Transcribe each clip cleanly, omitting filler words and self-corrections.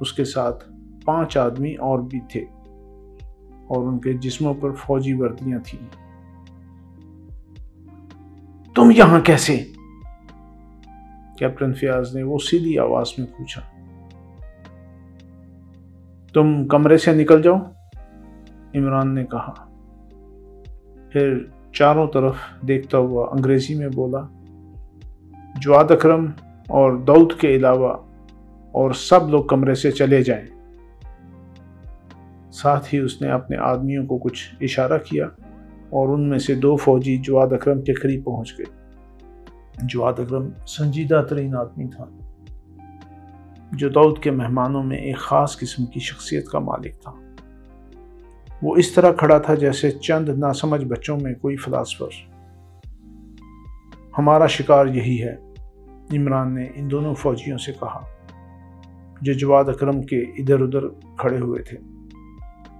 اس کے ساتھ 5 آدمی اور بھی تھے اور ان کے جسموں پر فوجی وردیاں تھیں۔ تم یہاں کیسے؟ کیپٹن فیاض نے وہ سیدھی آواز میں پوچھا۔ تم کمرے سے نکل جاؤ، عمران نے کہا، پھر چاروں طرف دیکھتا ہوا انگریزی میں بولا، جواد اکرم اور داؤد کے علاوہ اور سب لوگ کمرے سے چلے جائیں۔ ساتھ ہی اس نے اپنے آدمیوں کو کچھ اشارہ کیا اور ان میں سے 2 فوجی جواد اکرم کے قریب پہنچ گئے۔ جواد اکرم سنجیدہ ترین آدمی تھا جو داؤد کے مہمانوں میں ایک خاص قسم کی شخصیت کا مالک تھا۔ وہ اس طرح کھڑا تھا جیسے چند ناسمجھ بچوں میں کوئی فلاسفر۔ ہمارا شکار یہی ہے، عمران نے ان دونوں فوجیوں سے کہا جو جواد اکرم کے ادھر ادھر کھڑے ہوئے تھے۔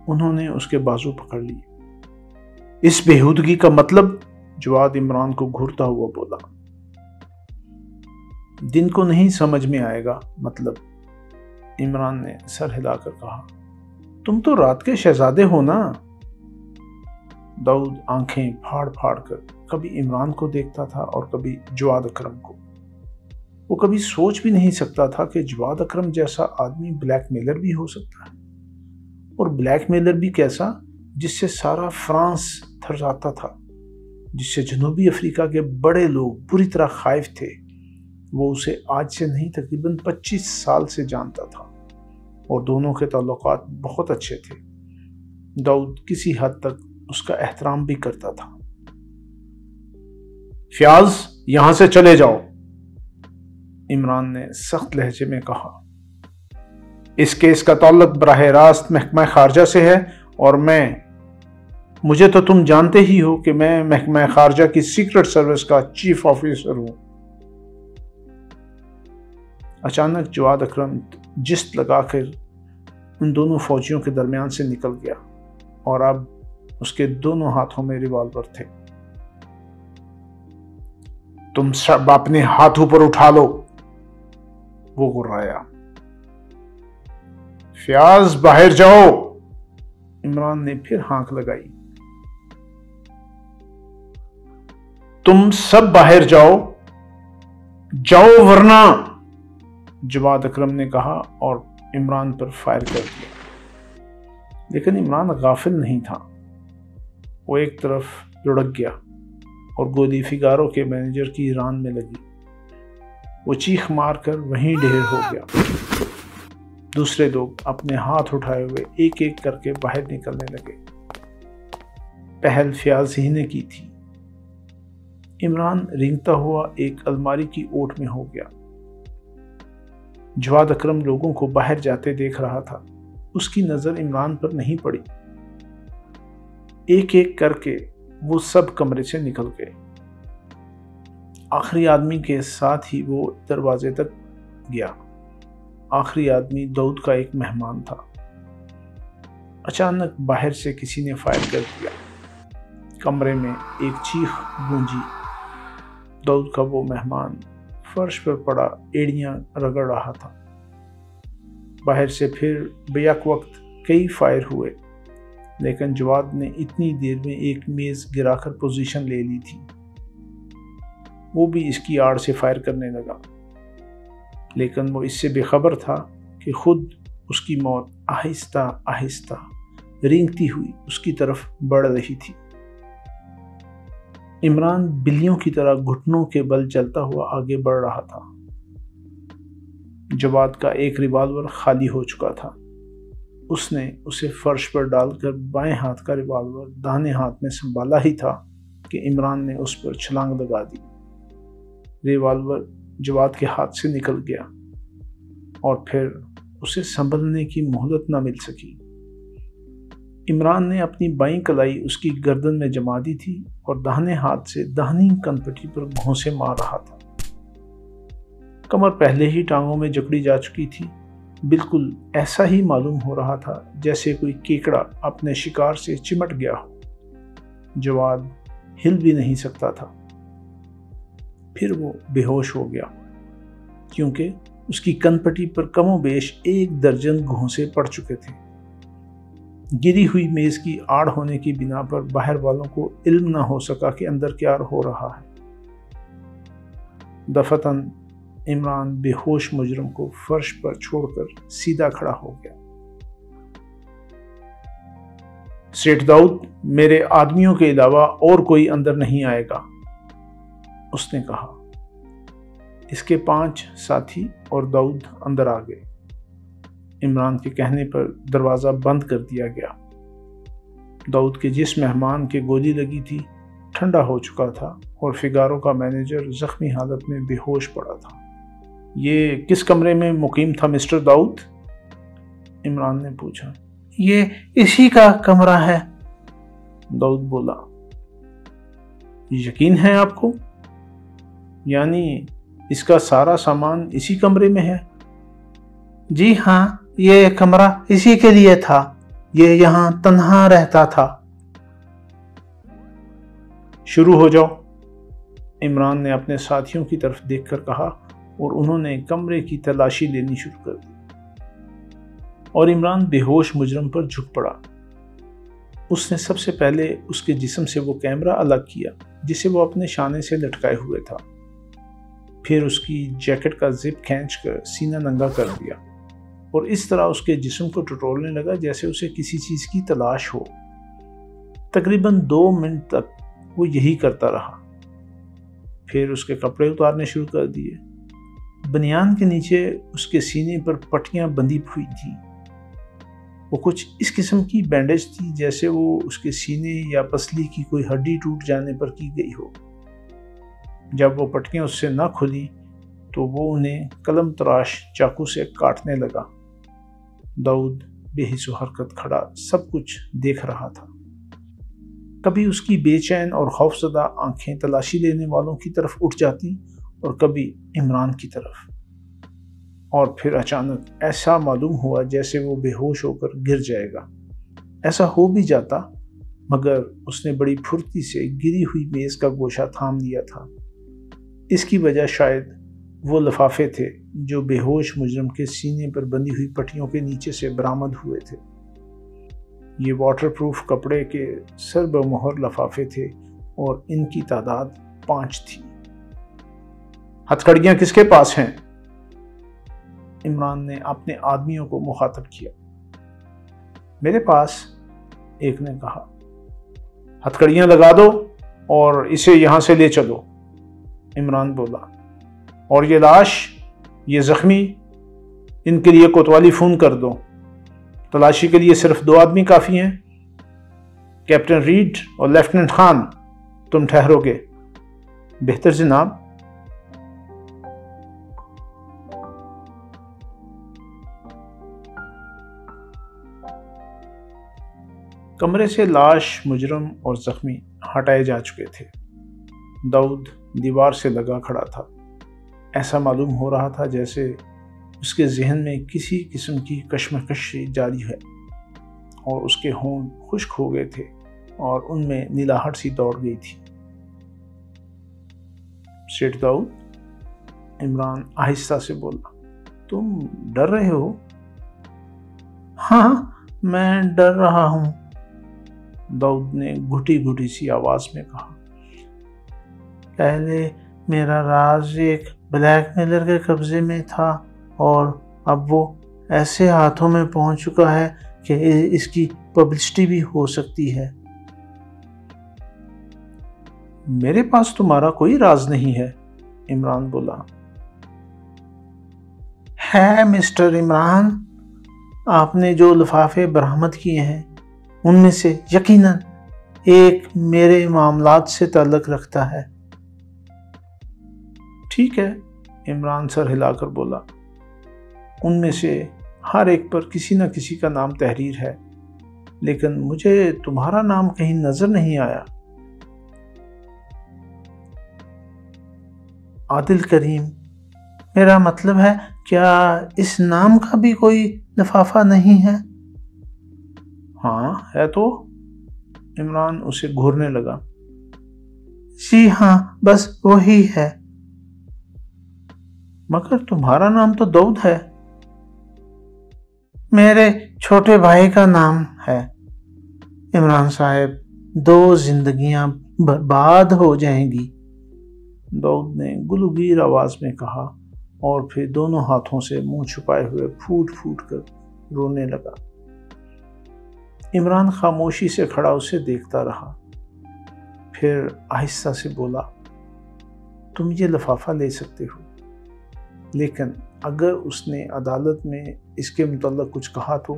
انہوں نے اس کے بازو پکڑ لیے۔ اس بےہودگی کا مطلب؟ جواد عمران کو گھورتا ہوا بولا۔ دن کو نہیں سمجھ میں آئے گا مطلب، عمران نے سر ہلا کر کہا۔ تم تو رات کے شہزادے ہو نا؟ داؤد آنکھیں پھاڑ پھاڑ کر کبھی عمران کو دیکھتا تھا اور کبھی جواد اکرم کو۔ وہ کبھی سوچ بھی نہیں سکتا تھا کہ جواد اکرم جیسا آدمی بلیک میلر بھی ہو سکتا ہے، اور بلیک میلر بھی کیسا، جس سے سارا فرانس تھرساتا تھا، جس سے جنوبی افریقہ کے بڑے لوگ بری طرح خائف تھے۔ وہ اسے آج سے نہیں تقریباً 25 سال سے جانتا تھا اور دونوں کے تعلقات بہت اچھے تھے۔ داؤد کسی حد تک اس کا احترام بھی کرتا تھا۔ فیاض، یہاں سے چلے جاؤ، عمران نے سخت لہجے میں کہا۔ اس کیس کا تعلق براہ راست محکمہ خارجہ سے ہے اور مجھے تو تم جانتے ہی ہو کہ میں محکمہ خارجہ کی سیکرٹ سروس کا چیف آفیسر ہوں۔ اچانک جواد اکرم جست لگا کر ان دونوں فوجیوں کے درمیان سے نکل گیا اور اب اس کے دونوں ہاتھوں میں ریوالور تھے۔ تم سب اپنے ہاتھ اوپر اٹھا لو، وہ غرایا۔ فیاض، باہر جاؤ، عمران نے پھر ہانک لگائی۔ تم سب باہر جاؤ ورنہ، جواد اکرم نے کہا اور عمران پر فائر کر دیا۔ لیکن عمران غافل نہیں تھا۔ وہ ایک طرف لڑک گیا اور گولی فگارو کے مینیجر کی ران میں لگی۔ وہ چیخ مار کر وہیں ڈھیر ہو گیا۔ دوسرے لوگ اپنے ہاتھ اٹھائے ہوئے ایک ایک کر کے باہر نکلنے لگے۔ پہل فیاض ہی نے کی تھی۔ عمران رینگتا ہوا ایک الماری کی اوٹ میں ہو گیا۔ جواد اکرم لوگوں کو باہر جاتے دیکھ رہا تھا۔ اس کی نظر عمران پر نہیں پڑی۔ ایک ایک کر کے وہ سب کمرے سے نکل گئے۔ آخری آدمی کے ساتھ ہی وہ دروازے تک گیا۔ آخری آدمی داؤد کا ایک مہمان تھا۔ اچانک باہر سے کسی نے فائر کر دیا۔ کمرے میں ایک چیخ گونجی۔ داؤد کا وہ مہمان فرش پر پڑا ایڑیاں رگڑ رہا تھا۔ باہر سے پھر بیک وقت کئی فائر ہوئے، لیکن جواد نے اتنی دیر میں ایک میز گرا کر پوزیشن لے لی تھی۔ وہ بھی اس کی آڑ سے فائر کرنے لگا، لیکن وہ اس سے بے خبر تھا کہ خود اس کی موت آہستہ آہستہ رینگتی ہوئی اس کی طرف بڑھ رہی تھی۔ عمران بلیوں کی طرح گھٹنوں کے بل چلتا ہوا آگے بڑھ رہا تھا۔ جواد کا ایک ریوالور خالی ہو چکا تھا۔ اس نے اسے فرش پر ڈال کر بائیں ہاتھ کا ریوالور داہنے ہاتھ میں سنبھالا ہی تھا کہ عمران نے اس پر چھلانگ لگا دی۔ ریوالور جواد کے ہاتھ سے نکل گیا اور پھر اسے سنبھلنے کی مہلت نہ مل سکی۔ عمران نے اپنی بائیں کلائی اس کی گردن میں جما دی تھی اور داہنے ہاتھ سے داہنی کنپٹی پر گھونسے مار رہا تھا۔ کمر پہلے ہی ٹانگوں میں جکڑی جا چکی تھی۔ بالکل ایسا ہی معلوم ہو رہا تھا جیسے کوئی کیکڑا اپنے شکار سے چمٹ گیا ہو۔ جواد ہل بھی نہیں سکتا تھا۔ پھر وہ بے ہوش ہو گیا کیونکہ اس کی کن پٹی پر کم و بیش 1 درجن گھونسے پڑ چکے تھے۔ گری ہوئی میز کی آڑ ہونے کی بنا پر باہر والوں کو علم نہ ہو سکا کہ اندر کیا ہو رہا ہے۔ دفتن عمران بے ہوش مجرم کو فرش پر چھوڑ کر سیدھا کھڑا ہو گیا۔ سیٹھ داؤد، میرے آدمیوں کے علاوہ اور کوئی اندر نہیں آئے گا، اس نے کہا۔ اس کے 5 ساتھی اور داؤد اندر آ گئے۔ عمران کے کہنے پر دروازہ بند کر دیا گیا۔ داؤد کے جس مہمان کے گولی لگی تھی ٹھنڈا ہو چکا تھا اور فگارو کا مینیجر زخمی حالت میں بے ہوش پڑا تھا۔ یہ کس کمرے میں مقیم تھا مسٹر داؤد؟ عمران نے پوچھا۔ یہ اسی کا کمرہ ہے، داؤد بولا۔ یقین ہے آپ کو؟ یعنی اس کا سارا سامان اسی کمرے میں ہے؟ جی ہاں، یہ کمرہ اسی کے لیے تھا، یہ یہاں تنہا رہتا تھا۔ شروع ہو جاؤ، عمران نے اپنے ساتھیوں کی طرف دیکھ کر کہا اور انہوں نے کمرے کی تلاشی لینی شروع کر دی۔ اور عمران بے ہوش مجرم پر جھک پڑا۔ اس نے سب سے پہلے اس کے جسم سے وہ کیمرہ الگ کیا جسے وہ اپنے شانے سے لٹکائے ہوئے تھا، پھر اس کی جیکٹ کا زپ کھینچ کر سینہ ننگا کر دیا اور اس طرح اس کے جسم کو ٹٹولنے لگا جیسے اسے کسی چیز کی تلاش ہو۔ تقریباً 2 منٹ تک وہ یہی کرتا رہا، پھر اس کے کپڑے اتارنے شروع کر دیے۔ بنیان کے نیچے اس کے سینے پر پٹیاں بندھی ہوئی تھیں۔ وہ کچھ اس قسم کی بینڈیج تھی جیسے وہ اس کے سینے یا پسلی کی کوئی ہڈی ٹوٹ جانے پر کی گئی ہو۔ جب وہ پٹیاں اس سے نہ کھلی تو وہ انہیں قلم تراش چاقو سے کاٹنے لگا۔ داؤد بے حس و حرکت کھڑا سب کچھ دیکھ رہا تھا۔ کبھی اس کی بے چین اور خوفزدہ آنکھیں تلاشی لینے والوں کی طرف اٹھ جاتی اور کبھی عمران کی طرف، اور پھر اچانک ایسا معلوم ہوا جیسے وہ بے ہوش ہو کر گر جائے گا۔ ایسا ہو بھی جاتا، مگر اس نے بڑی پھرتی سے گری ہوئی میز کا گوشہ تھام لیا تھا۔ اس کی وجہ شاید وہ لفافے تھے جو بے ہوش مجرم کے سینے پر بندھی ہوئی پٹیوں کے نیچے سے برآمد ہوئے تھے۔ یہ واٹر پروف کپڑے کے سر بمہر لفافے تھے اور ان کی تعداد 5 تھی۔ ہتھکڑیاں کس کے پاس ہیں؟ عمران نے اپنے آدمیوں کو مخاطب کیا۔ میرے پاس، ایک نے کہا۔ ہتھکڑیاں لگا دو اور اسے یہاں سے لے چلو، عمران بولا۔ اور یہ لاش، یہ زخمی، ان کے لیے کوتوالی فون کر دو۔ تلاشی کے لیے صرف 2 آدمی کافی ہیں، کیپٹن ریڈ اور لیفٹیننٹ خان، تم ٹھہرو گے۔ بہتر جناب۔ کمرے سے لاش، مجرم اور زخمی ہٹائے جا چکے تھے۔ داؤد دیوار سے لگا کھڑا تھا۔ ایسا معلوم ہو رہا تھا جیسے اس کے ذہن میں کسی قسم کی کشمکش جاری ہے، اور اس کے ہونٹ خشک ہو گئے تھے اور ان میں نیلاہٹ سی دوڑ گئی تھی۔ سیٹھ داؤد، عمران آہستہ سے بولا، تم ڈر رہے ہو؟ ہاں، میں ڈر رہا ہوں، داؤد نے گھٹی گھٹی سی آواز میں کہا۔ پہلے میرا راز ایک بلیک میلر کے قبضے میں تھا اور اب وہ ایسے ہاتھوں میں پہنچ چکا ہے کہ اس کی پبلسٹی بھی ہو سکتی ہے۔ میرے پاس تمہارا کوئی راز نہیں ہے، عمران بولا۔ ہے مسٹر عمران، آپ نے جو لفافے برآمد کیے ہیں ان میں سے یقیناً ایک میرے معاملات سے تعلق رکھتا ہے۔ ٹھیک ہے، عمران سر ہلا کر بولا، ان میں سے ہر ایک پر کسی نہ کسی کا نام تحریر ہے، لیکن مجھے تمہارا نام کہیں نظر نہیں آیا۔ عادل کریم، میرا مطلب ہے کیا اس نام کا بھی کوئی لفافہ نہیں ہے؟ ہاں ہے تو، عمران اسے گھورنے لگا۔ جی ہاں، بس وہی ہے۔ مگر تمہارا نام تو داؤد ہے۔ میرے چھوٹے بھائی کا نام ہے۔ عمران صاحب، 2 زندگیاں برباد ہو جائیں گی، داؤد نے گلوگیر آواز میں کہا، اور پھر دونوں ہاتھوں سے منہ چھپائے ہوئے پھوٹ پھوٹ کر رونے لگا۔ عمران خاموشی سے کھڑا اسے دیکھتا رہا، پھر آہستہ سے بولا، تم یہ لفافہ لے سکتے ہو، لیکن اگر اس نے عدالت میں اس کے متعلق کچھ کہا تو؟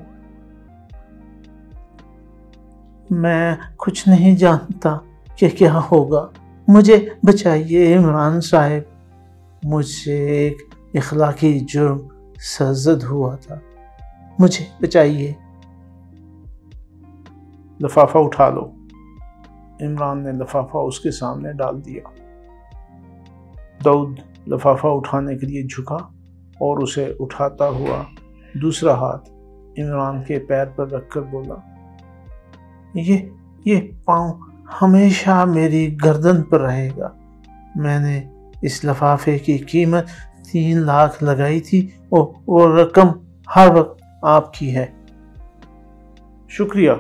میں کچھ نہیں جانتا کہ کیا ہوگا، مجھے بچائیے عمران صاحب، مجھ سے ایک اخلاقی جرم سرزد ہوا تھا، مجھے بچائیے۔ لفافہ اٹھا لو۔ عمران نے لفافہ اس کے سامنے ڈال دیا۔ داؤد لفافہ اٹھانے کے لیے جھکا اور اسے اٹھاتا ہوا دوسرا ہاتھ عمران کے پیر پر رکھ کر بولا، یہ پاؤں ہمیشہ میری گردن پر رہے گا۔ میں نے اس لفافے کی قیمت 3 لاکھ لگائی تھی، وہ رقم ہر وقت آپ کی ہے۔ شکریہ،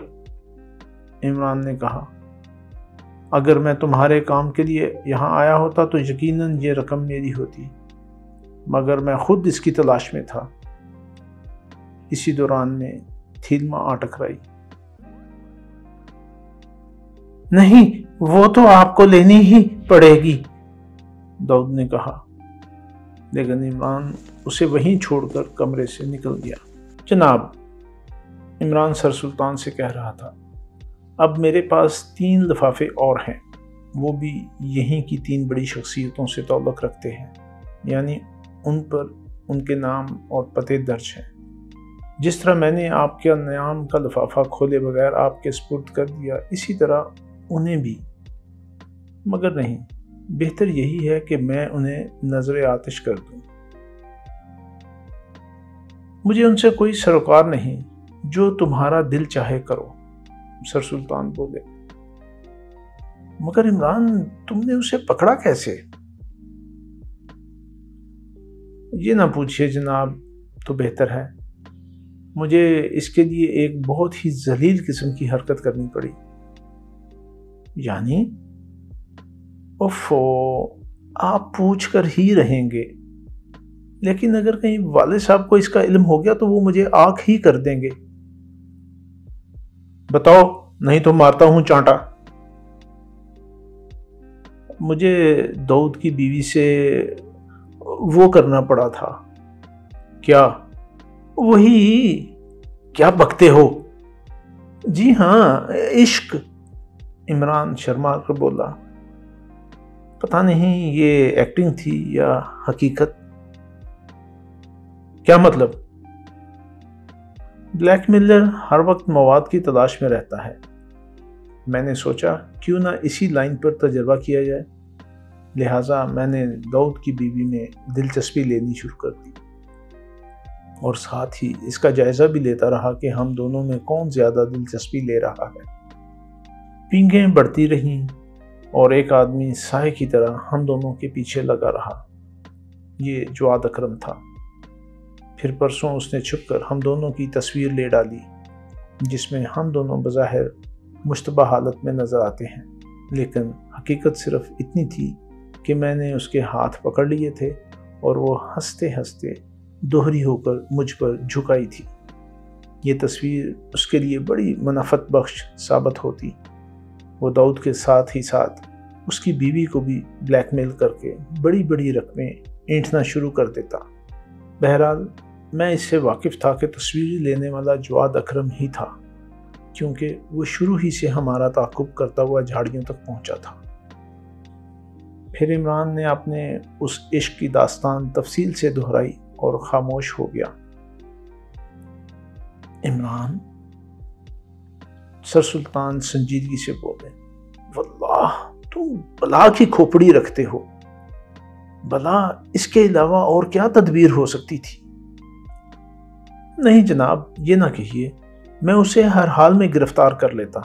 عمران نے کہا، اگر میں تمہارے کام کے لیے یہاں آیا ہوتا تو یقیناً یہ رقم میری ہوتی، مگر میں خود اس کی تلاش میں تھا۔ اسی دوران میں تھیلما آ ٹکرائی۔ نہیں، وہ تو آپ کو لینی ہی پڑے گی، داؤد نے کہا، لیکن عمران اسے وہیں چھوڑ کر کمرے سے نکل گیا۔ جناب، عمران سر سلطان سے کہہ رہا تھا، اب میرے پاس 3 لفافے اور ہیں، وہ بھی یہیں کی 3 بڑی شخصیتوں سے تعلق رکھتے ہیں، یعنی ان پر ان کے نام اور پتے درج ہیں۔ جس طرح میں نے آپ کے نام کا لفافہ کھولے بغیر آپ کے سپرد کر دیا، اسی طرح انہیں بھی، مگر نہیں، بہتر یہی ہے کہ میں انہیں نظر آتش کر دوں۔ مجھے ان سے کوئی سروکار نہیں، جو تمہارا دل چاہے کرو، سر سلطان بولے۔ مگر عمران، تم نے اسے پکڑا کیسے؟ یہ نہ پوچھئے جناب، تو بہتر ہے۔ مجھے اس کے لیے ایک بہت ہی ذلیل قسم کی حرکت کرنی پڑی۔ یعنی؟ اوفو، آپ پوچھ کر ہی رہیں گے، لیکن اگر کہیں والد صاحب کو اس کا علم ہو گیا تو وہ مجھے آنکھ ہی کر دیں گے۔ بتاؤ، نہیں تو مارتا ہوں چانٹا۔ مجھے داؤد کی بیوی سے وہ کرنا پڑا تھا۔ کیا؟ وہی، کیا بکتے ہو؟ جی ہاں، عشق، عمران شرما کر بولا۔ پتہ نہیں یہ ایکٹنگ تھی یا حقیقت۔ کیا مطلب؟ بلیک میلر ہر وقت مواد کی تلاش میں رہتا ہے، میں نے سوچا کیوں نہ اسی لائن پر تجربہ کیا جائے، لہٰذا میں نے داؤد کی بیوی میں دلچسپی لینی شروع کر دی، اور ساتھ ہی اس کا جائزہ بھی لیتا رہا کہ ہم دونوں میں کون زیادہ دلچسپی لے رہا ہے۔ پینگیں بڑھتی رہیں اور ایک آدمی سائے کی طرح ہم دونوں کے پیچھے لگا رہا۔ یہ جواد اکرم تھا۔ پھر پرسوں اس نے چھپ کر ہم دونوں کی تصویر لے ڈالی، جس میں ہم دونوں بظاہر مشتبہ حالت میں نظر آتے ہیں، لیکن حقیقت صرف اتنی تھی کہ میں نے اس کے ہاتھ پکڑ لیے تھے اور وہ ہنستے ہنستے دوہری ہو کر مجھ پر جھکائی تھی۔ یہ تصویر اس کے لیے بڑی منافعت بخش ثابت ہوتی۔ وہ داؤد کے ساتھ ہی ساتھ اس کی بیوی کو بھی بلیک میل کر کے بڑی بڑی رقمیں اینٹھنا شروع کر دیتا۔ بہرحال میں اس سے واقف تھا کہ تصویر لینے والا جواد اکرم ہی تھا، کیونکہ وہ شروع ہی سے ہمارا تعاقب کرتا ہوا جھاڑیوں تک پہنچا تھا۔ پھر عمران نے اپنے اس عشق کی داستان تفصیل سے دہرائی اور خاموش ہو گیا۔ عمران، سر سلطان سنجیدگی سے بولے، واللہ تم بلا کی کھوپڑی رکھتے ہو۔ بلا اس کے علاوہ اور کیا تدبیر ہو سکتی تھی؟ نہیں جناب، یہ نہ کہیے، میں اسے ہر حال میں گرفتار کر لیتا۔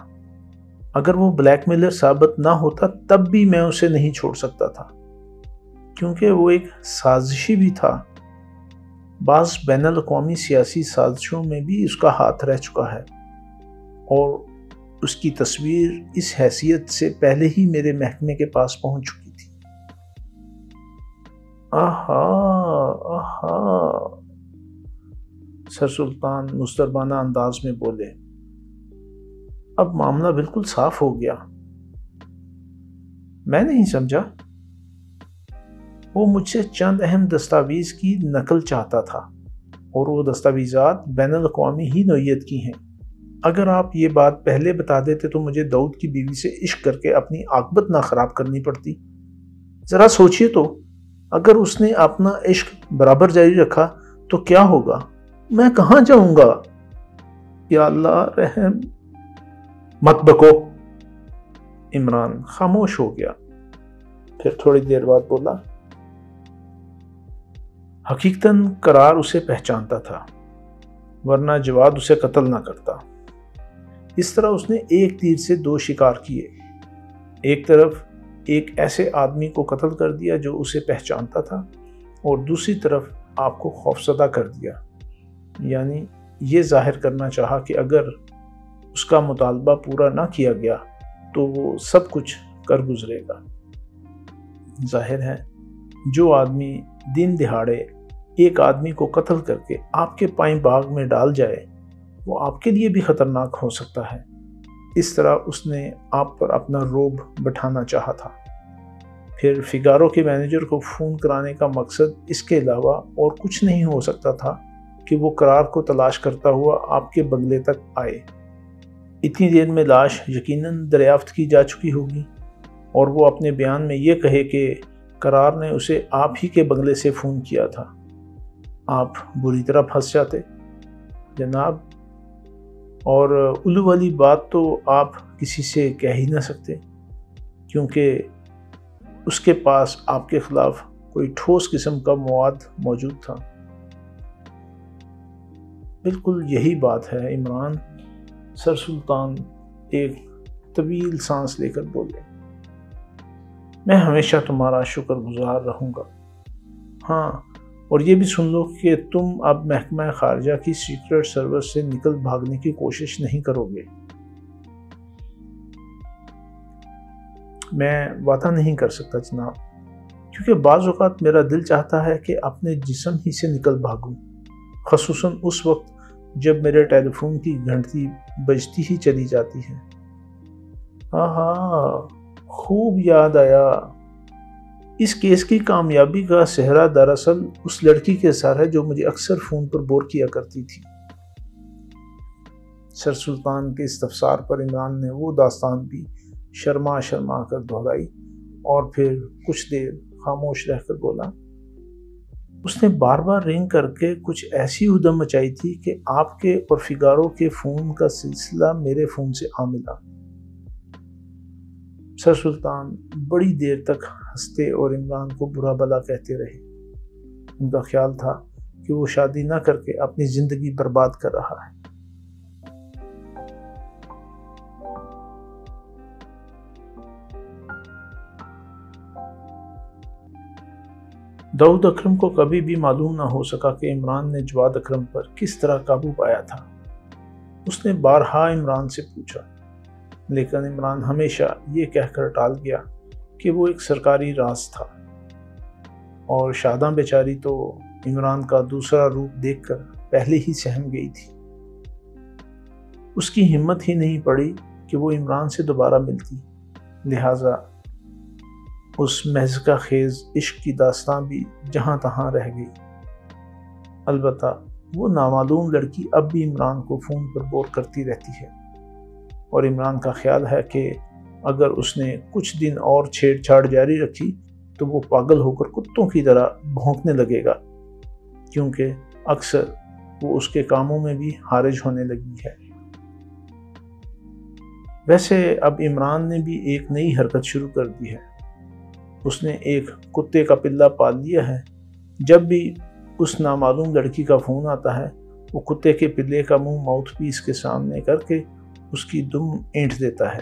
اگر وہ بلیک میلر ثابت نہ ہوتا تب بھی میں اسے نہیں چھوڑ سکتا تھا، کیونکہ وہ ایک سازشی بھی تھا۔ بعض بین الاقوامی سیاسی سازشوں میں بھی اس کا ہاتھ رہ چکا ہے، اور اس کی تصویر اس حیثیت سے پہلے ہی میرے محکمے کے پاس پہنچ چکی تھی۔ آہا آہا، سر سلطان مستربانہ انداز میں بولے۔ اب معاملہ بالکل صاف ہو گیا۔ میں نہیں سمجھا۔ وہ مجھ سے چند اہم دستاویز کی نقل چاہتا تھا، اور وہ دستاویزات بین الاقوامی ہی نوعیت کی ہیں۔ اگر آپ یہ بات پہلے بتا دیتے تو مجھے داؤد کی بیوی سے عشق کر کے اپنی عاقبت نہ خراب کرنی پڑتی۔ ذرا سوچئے تو، اگر اس نے اپنا عشق برابر جاری رکھا تو کیا ہوگا؟ میں کہاں جاؤں گا؟ یا اللہ رحم۔ مت بکو۔ عمران خاموش ہو گیا، پھر تھوڑی دیر بعد بولا، حقیقتاً قرار اسے پہچانتا تھا، ورنہ جواد اسے قتل نہ کرتا۔ اس طرح اس نے ایک تیر سے دو شکار کیے۔ ایک طرف ایک ایسے آدمی کو قتل کر دیا جو اسے پہچانتا تھا، اور دوسری طرف آپ کو خوفزدہ کر دیا، یعنی یہ ظاہر کرنا چاہا کہ اگر اس کا مطالبہ پورا نہ کیا گیا تو وہ سب کچھ کر گزرے گا۔ ظاہر ہے جو آدمی دن دہاڑے ایک آدمی کو قتل کر کے آپ کے پائیں باغ میں ڈال جائے وہ آپ کے لیے بھی خطرناک ہو سکتا ہے۔ اس طرح اس نے آپ پر اپنا رعب بٹھانا چاہا تھا۔ پھر فگارو کے مینیجر کو فون کرانے کا مقصد اس کے علاوہ اور کچھ نہیں ہو سکتا تھا کہ وہ قرار کو تلاش کرتا ہوا آپ کے بنگلے تک آئے۔ اتنی دیر میں لاش یقیناً دریافت کی جا چکی ہوگی، اور وہ اپنے بیان میں یہ کہے کہ قرار نے اسے آپ ہی کے بنگلے سے فون کیا تھا۔ آپ بری طرح پھنس جاتے جناب، اور الو والی بات تو آپ کسی سے کہہ ہی نہ سکتے، کیونکہ اس کے پاس آپ کے خلاف کوئی ٹھوس قسم کا مواد موجود تھا۔ بالکل یہی بات ہے عمران، سر سلطان ایک طویل سانس لے کر بولے۔ میں ہمیشہ تمہارا شکر گزار رہوں گا۔ ہاں، اور یہ بھی سن لو کہ تم اب محکمہ خارجہ کی سیکرٹ سروس سے نکل بھاگنے کی کوشش نہیں کرو گے۔ میں وعدہ نہیں کر سکتا جناب، کیونکہ بعض اوقات میرا دل چاہتا ہے کہ اپنے جسم ہی سے نکل بھاگوں، خصوصاً اس وقت جب میرے ٹیلی فون کی گھنٹی بجتی ہی چلی جاتی ہے۔ ہاں، خوب یاد آیا۔ اس کیس کی کامیابی کا سہرا دراصل اس لڑکی کے سر ہے جو مجھے اکثر فون پر بور کیا کرتی تھی۔ سر سلطان کے استفسار پر عمران نے وہ داستان بھی شرما شرما کر دہرائی، اور پھر کچھ دیر خاموش رہ کر بولا، اس نے بار بار رنگ کر کے کچھ ایسی ادھم مچائی تھی کہ آپ کے اور فگارو کے فون کا سلسلہ میرے فون سے آ ملا۔ سر سلطان بڑی دیر تک ہنستے اور عمران کو برا بھلا کہتے رہے۔ ان کا خیال تھا کہ وہ شادی نہ کر کے اپنی زندگی برباد کر رہا ہے۔ داؤد اکرم کو کبھی بھی معلوم نہ ہو سکا کہ عمران نے جواد اکرم پر کس طرح قابو پایا تھا۔ اس نے بارہا عمران سے پوچھا، لیکن عمران ہمیشہ یہ کہہ کر ٹال گیا کہ وہ ایک سرکاری راز تھا، اور شاداں بیچاری تو عمران کا دوسرا روپ دیکھ کر پہلے ہی سہم گئی تھی۔ اس کی ہمت ہی نہیں پڑی کہ وہ عمران سے دوبارہ ملتی، لہٰذا اس محضکہ خیز عشق کی داستان بھی جہاں تہاں رہ گئی۔ البتہ وہ نامعلوم لڑکی اب بھی عمران کو فون پر بور کرتی رہتی ہے، اور عمران کا خیال ہے کہ اگر اس نے کچھ دن اور چھیڑ چھاڑ جاری رکھی تو وہ پاگل ہو کر کتوں کی طرح بھونکنے لگے گا، کیونکہ اکثر وہ اس کے کاموں میں بھی حارج ہونے لگی ہے۔ ویسے اب عمران نے بھی ایک نئی حرکت شروع کر دی ہے۔ اس نے ایک کتے کا پلہ پال لیا ہے۔ جب بھی اس نامعلوم لڑکی کا فون آتا ہے وہ کتے کے پلے کا منہ ماؤتھ پیس کے سامنے کر کے اس کی دم اینٹھ دیتا ہے۔